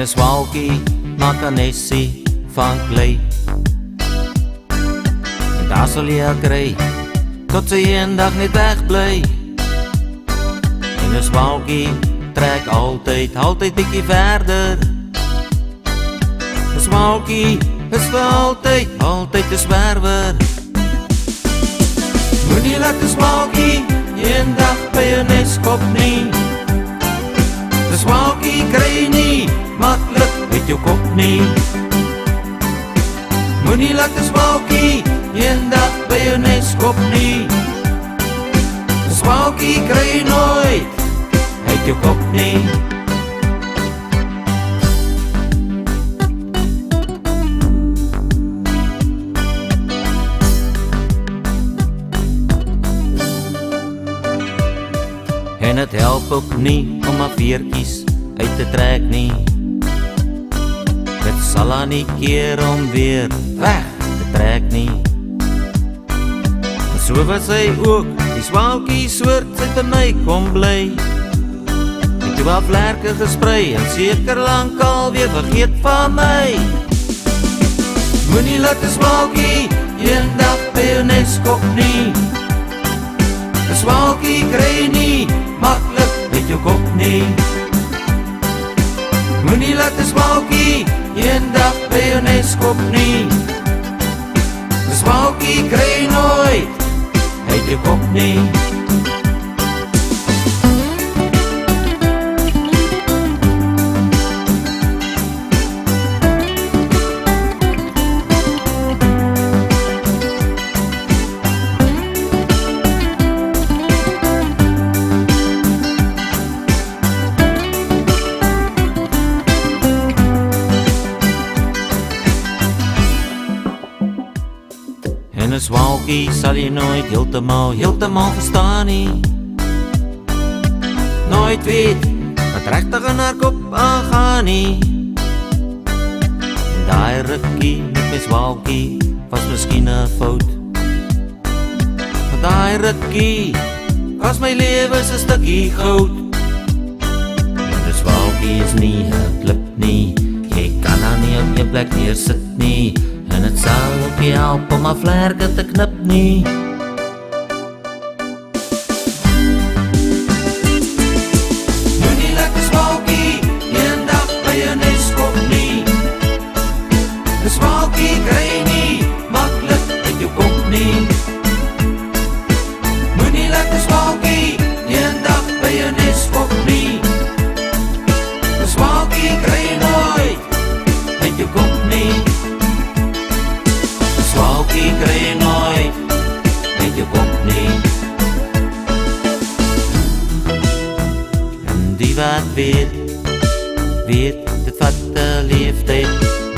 En 'n swaalkie maak 'n nesie van klei. En daar sal jy haar kry, tot sy eendag net wegbly. En 'n swaalkie trek altyd bietjie verder. 'n Swaalkie is vir altyd 'n swerwer. Moenie laat 'n swaalkie eendag by 'n nes kop nie. 'n Swaalkie kry nie maklik met jou kop nie. Moenie laat 'n swaalkie eendag by 'n nes kop nie. 'n Swaalkie kry nooit uit jou kop nie. En het help ook nie om haar veertjies uit te trek nie. Dit sal haar nie keer om weer weg te trek nie. En so was sy ook, die swaalkie soort, sy by my kom bly. Ek het haar vlerke gesprei en seker lang al weer vergeet van my. Moenie laat 'n swaalkie eendag by 'n nes kop nie. 'n Swaalkie kry nie maklik met jou kop nie. Moenie laat 'n swaalkie eendag by 'n nes kop nie. 'n Swaalkie kry nooit uit jou kop nie. En 'n swaalkie sal jy nooit heeltemal verstaan nie. Nooit weet wat regtig in haar kop aangaan nie. En daai rukkie met my swaalkie was miskien 'n fout. Want daai rukkie was my lewe 'n stukkie goud. En 'n swaalkie is nie 'n klip nie. Jy kan haar nie op jou plek neersit nie. En het sal ook nie help om haar vlerke te knip nie. Moenie laat 'n swaalkie eendag by 'n nes kop nie. 'n Swaalkie kry nie maklik uit jou kop nie. Moenie laat 'n swaalkie eendag by 'n nes kop nie. 'n Swaalkie kry nooit uit jou kop nie. Swaalkie kry nooit uit jou kop nie. En die wat weet dit vat 'n leeftyd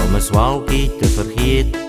om 'n swaalkie te vergeet.